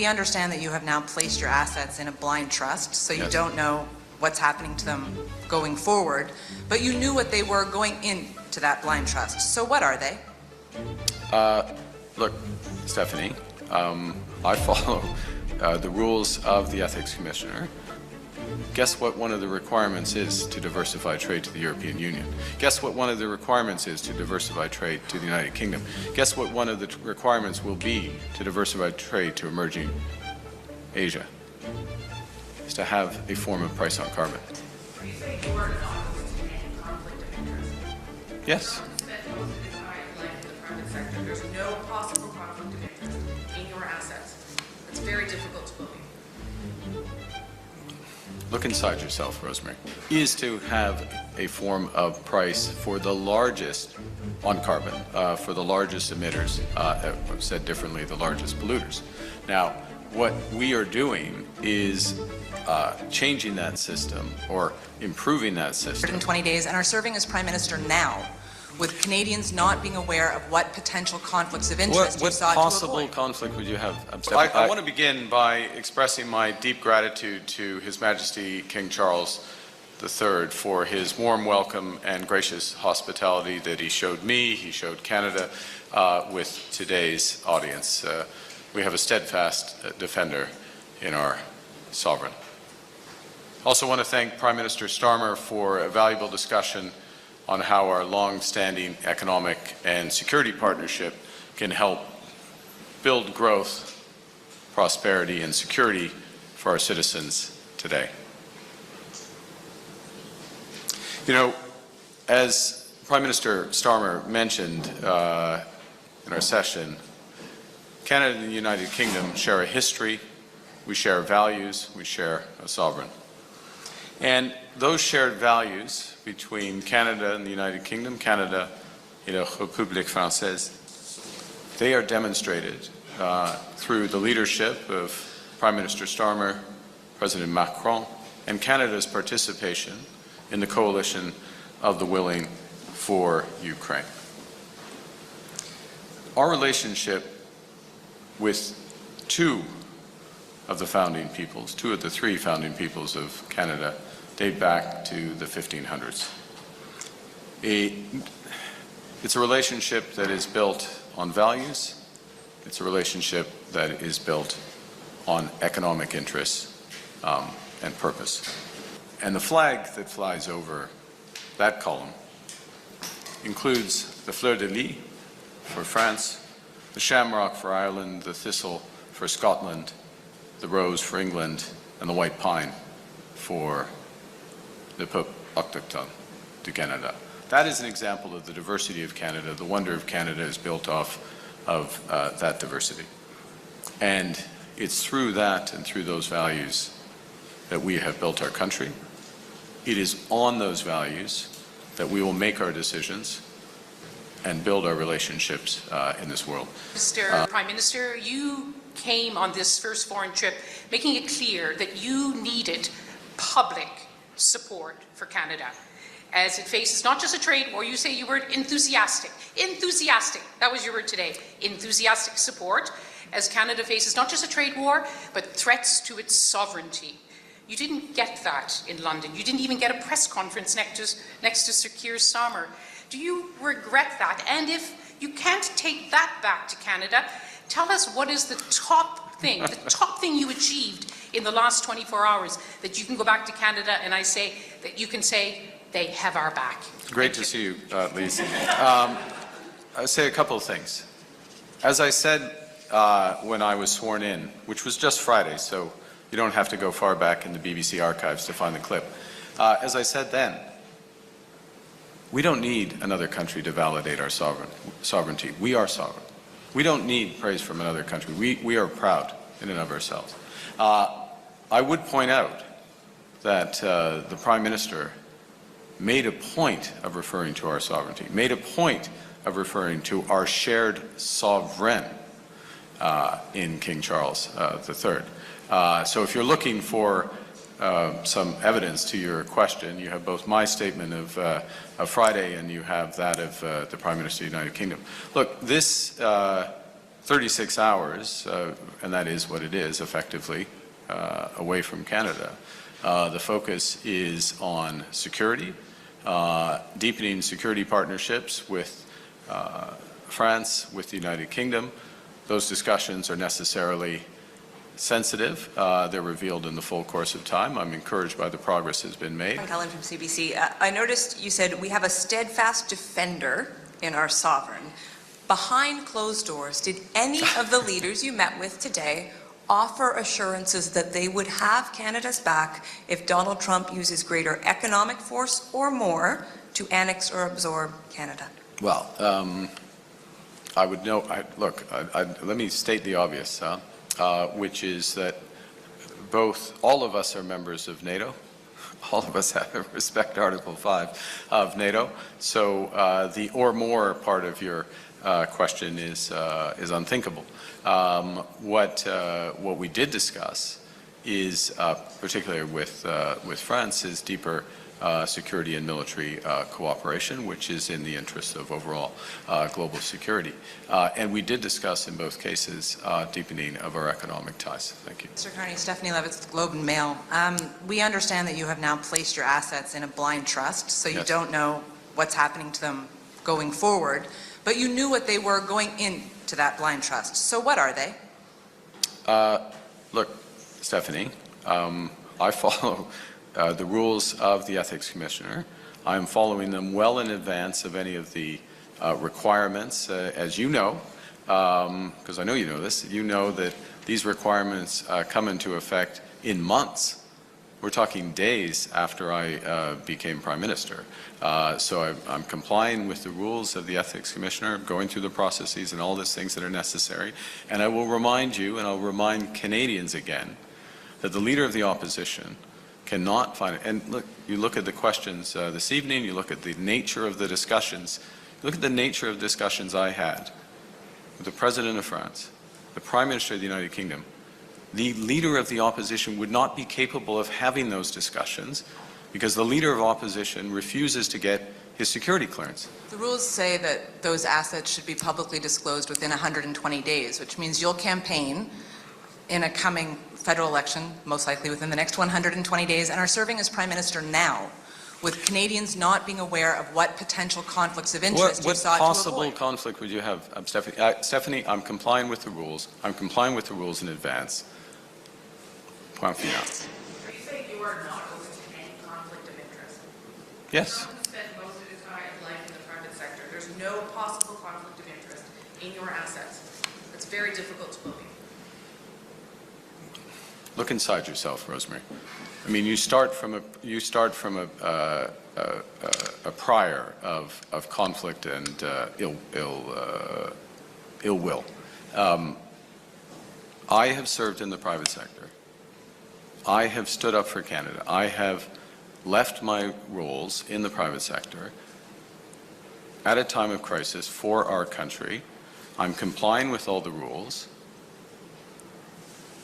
We understand that you have now placed your assets in a blind trust, so you don't know what's happening to them going forward, but you knew what they were going into that blind trust. So what are they? Look, Stephanie, I follow the rules of the Ethics Commissioner. Guess what one of the requirements is to diversify trade to the European Union? Guess what one of the requirements is to diversify trade to the United Kingdom? Guess what one of the requirements will be to diversify trade to emerging Asia? Is to have a form of price on carbon. Are you saying you are not in conflict of interest? Yes. There's no possible conflict of interest in your assets. It's very difficult to believe. Look inside yourself, Rosemary. Is to have a form of price for the largest on carbon, for the largest emitters, said differently, the largest polluters. Now, what we are doing is changing that system or improving that system. 120 days and are serving as Prime Minister now, with Canadians not being aware of what potential conflicts of interest you sought to avoid. What possible conflict would you have? I want to begin by expressing my deep gratitude to His Majesty King Charles III for his warm welcome and gracious hospitality that he showed me, he showed Canada with today's audience. We have a steadfast defender in our sovereign. Also want to thank Prime Minister Starmer for a valuable discussion on how our long-standing economic and security partnership can help build growth, prosperity, and security for our citizens today. You know, as Prime Minister Starmer mentioned in our session, Canada and the United Kingdom share a history, we share values, we share a sovereign. And those shared values between Canada and the United Kingdom, Canada et la République Française, they are demonstrated through the leadership of Prime Minister Starmer, President Macron, and Canada's participation in the coalition of the willing for Ukraine. Our relationship with two of the founding peoples, two of the three founding peoples of Canada, date back to the 1500s. It's a relationship that is built on values. It's a relationship that is built on economic interests and purpose. And the flag that flies over that column includes the fleur de lis for France, the shamrock for Ireland, the thistle for Scotland, the rose for England, and the white pine for the peuple autochtone de Canada. That is an example of the diversity of Canada. The wonder of Canada is built off of that diversity. And it's through that and through those values that we have built our country. It is on those values that we will make our decisions and build our relationships in this world. Mr. Prime Minister, you came on this first foreign trip making it clear that you needed public support for Canada as it faces not just a trade war. You say you were enthusiastic, that was your word today, enthusiastic support as Canada faces not just a trade war, but threats to its sovereignty. You didn't get that in London. You didn't even get a press conference next to Sir Keir Starmer. Do you regret that? And if you can't take that back to Canada, tell us what is the top thing you achieved in the last 24 hours that you can go back to Canada and that you can say they have our back. Great to see you, Lisa. I'll say a couple of things. As I said when I was sworn in, which was just Friday, so you don't have to go far back in the BBC archives to find the clip. As I said then, we don't need another country to validate our sovereignty. We are sovereign. We don't need praise from another country. We are proud in and of ourselves. I would point out that the Prime Minister made a point of referring to our sovereignty, made a point of referring to our shared sovereign in King Charles III. So if you're looking for some evidence to your question, you have both my statement of Friday and you have that of the Prime Minister of the United Kingdom. Look, this 36 hours, and that is what it is effectively, away from Canada, the focus is on security, deepening security partnerships with France, with the United Kingdom. Those discussions are necessarily sensitive. They're revealed in the full course of time. I'm encouraged by the progress that's been made. Helen from CBC. I noticed you said we have a steadfast defender in our sovereign. Behind closed doors, did any of the leaders you met with today offer assurances that they would have Canada's back if Donald Trump uses greater economic force or more to annex or absorb Canada? Well, I would know, let me state the obvious, which is that all of us are members of NATO. All of us have respect Article 5 of NATO. So the or more part of your question is unthinkable. What we did discuss is, particularly with France, is deeper security and military cooperation, which is in the interest of overall global security. And we did discuss in both cases deepening of our economic ties. Thank you. Mr. Carney, Stephanie Levitz, Globe and Mail. We understand that you have now placed your assets in a blind trust, so you Yes. don't know what's happening to them going forward, but you knew what they were going into that blind trust. So what are they? Look, Stephanie, I follow the rules of the Ethics Commissioner. I'm following them well in advance of any of the requirements. As you know, because I know you know this, you know that these requirements come into effect in months. We're talking days after I became Prime Minister. So I'm complying with the rules of the Ethics Commissioner, going through the processes and all these things that are necessary. And I will remind you, and I'll remind Canadians again, that the Leader of the Opposition cannot find it. And look, you look at the questions this evening, you look at the nature of the discussions, look at the nature of discussions I had with the President of France, the Prime Minister of the United Kingdom. The Leader of the Opposition would not be capable of having those discussions because the Leader of Opposition refuses to get his security clearance. The rules say that those assets should be publicly disclosed within 120 days, which means you'll campaign in a coming federal election, most likely within the next 120 days, and are serving as Prime Minister now, with Canadians not being aware of what potential conflicts of interest you sought to avoid. What possible conflict would you have, Stephanie? Stephanie, I'm complying with the rules. I'm complying with the rules in advance. Point final. Are you saying you are not open to any conflict of interest? Yes. Trump spent most of his life in the private sector. There's no possible conflict of interest in your assets. It's very difficult to believe. Look inside yourself, Rosemary. I mean, you start from a prior of conflict and ill will. I have served in the private sector. I have stood up for Canada. I have left my roles in the private sector at a time of crisis for our country. I'm complying with all the rules.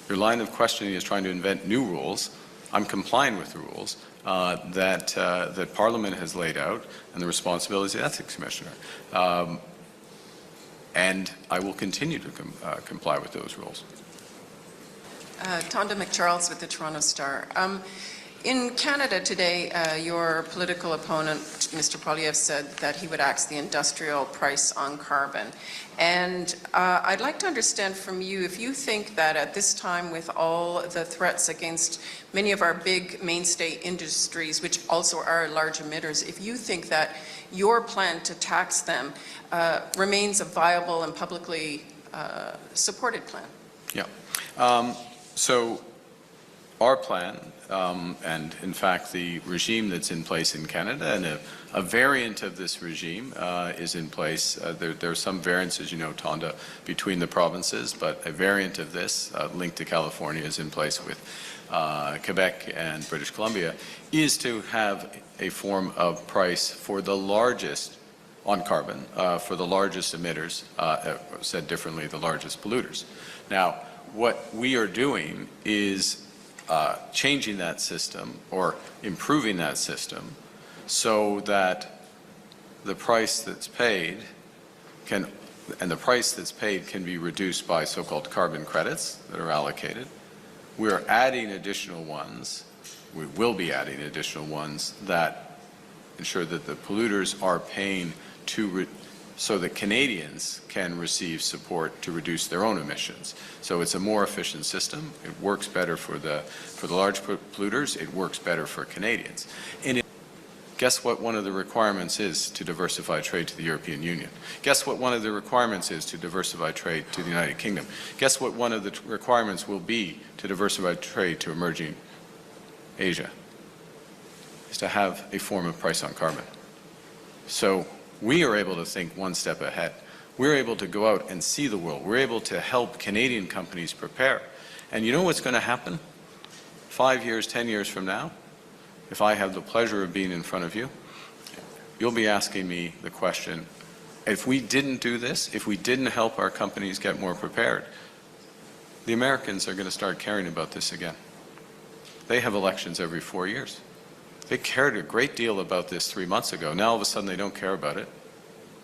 Your line of questioning is trying to invent new rules. I'm complying with the rules that Parliament has laid out and the responsibilities of the Ethics Commissioner. And I will continue to comply with those rules. Tonda McCharles with the Toronto Star. In Canada today, your political opponent, Mr. Poilievre, said that he would axe the industrial price on carbon. And I'd like to understand from you if you think that at this time, with all the threats against many of our big mainstay industries, which also are large emitters, if you think that your plan to tax them remains a viable and publicly supported plan. Yeah. So our plan, and in fact the regime that's in place in Canada, and a variant of this regime is in place. There are some variants, as you know, Tonda, between the provinces, but a variant of this linked to California is in place with Quebec and British Columbia, is to have a form of price for the largest on carbon, for the largest emitters, said differently, the largest polluters. Now, what we are doing is changing that system or improving that system so that the price that's paid can and the price that's paid can be reduced by so-called carbon credits that are allocated. We're adding additional ones. We will be adding additional ones that ensure that the polluters are paying so that Canadians can receive support to reduce their own emissions. So it's a more efficient system. It works better for the large polluters. It works better for Canadians. And guess what one of the requirements is to diversify trade to the European Union? Guess what one of the requirements is to diversify trade to the United Kingdom? Guess what one of the requirements will be to diversify trade to emerging Asia? Is to have a form of price on carbon. So we are able to think one step ahead. We're able to go out and see the world. We're able to help Canadian companies prepare. And you know what's going to happen 5 years, 10 years from now? If I have the pleasure of being in front of you, you'll be asking me the question, if we didn't do this, if we didn't help our companies get more prepared, the Americans are going to start caring about this again. They have elections every 4 years. They cared a great deal about this 3 months ago. Now all of a sudden they don't care about it.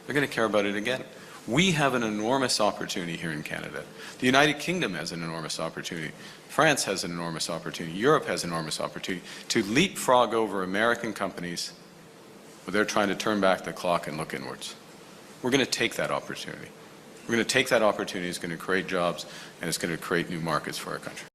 They're going to care about it again. We have an enormous opportunity here in Canada. The United Kingdom has an enormous opportunity. France has an enormous opportunity. Europe has an enormous opportunity to leapfrog over American companies where they're trying to turn back the clock and look inwards. We're going to take that opportunity. We're going to take that opportunity. It's going to create jobs and it's going to create new markets for our country.